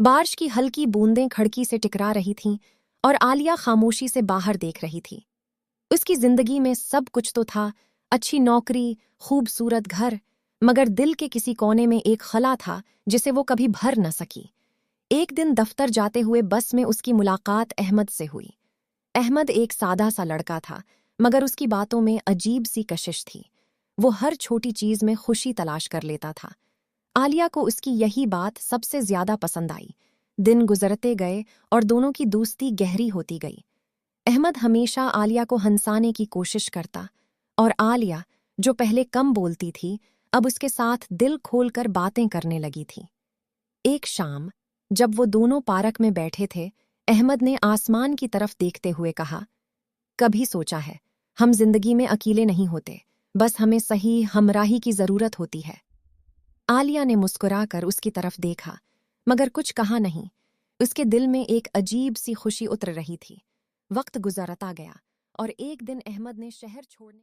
बारिश की हल्की बूंदें खिड़की से टकरा रही थीं और आलिया खामोशी से बाहर देख रही थी। उसकी जिंदगी में सब कुछ तो था, अच्छी नौकरी, खूबसूरत घर, मगर दिल के किसी कोने में एक खला था जिसे वो कभी भर न सकी। एक दिन दफ्तर जाते हुए बस में उसकी मुलाकात अहमद से हुई। अहमद एक सादा सा लड़का था, मगर उसकी बातों में अजीब सी कशिश थी। वो हर छोटी चीज में खुशी तलाश कर लेता था। आलिया को उसकी यही बात सबसे ज्यादा पसंद आई। दिन गुजरते गए और दोनों की दोस्ती गहरी होती गई। अहमद हमेशा आलिया को हंसाने की कोशिश करता और आलिया, जो पहले कम बोलती थी, अब उसके साथ दिल खोलकर बातें करने लगी थी। एक शाम, जब वो दोनों पार्क में बैठे थे, अहमद ने आसमान की तरफ देखते हुए कहा, कभी सोचा है, हम जिंदगी में अकेले नहीं होते, बस हमें सही हमराही की जरूरत होती है। आलिया ने मुस्कुराकर उसकी तरफ देखा, मगर कुछ कहा नहीं। उसके दिल में एक अजीब सी खुशी उतर रही थी। वक्त गुजरता गया और एक दिन अहमद ने शहर छोड़ने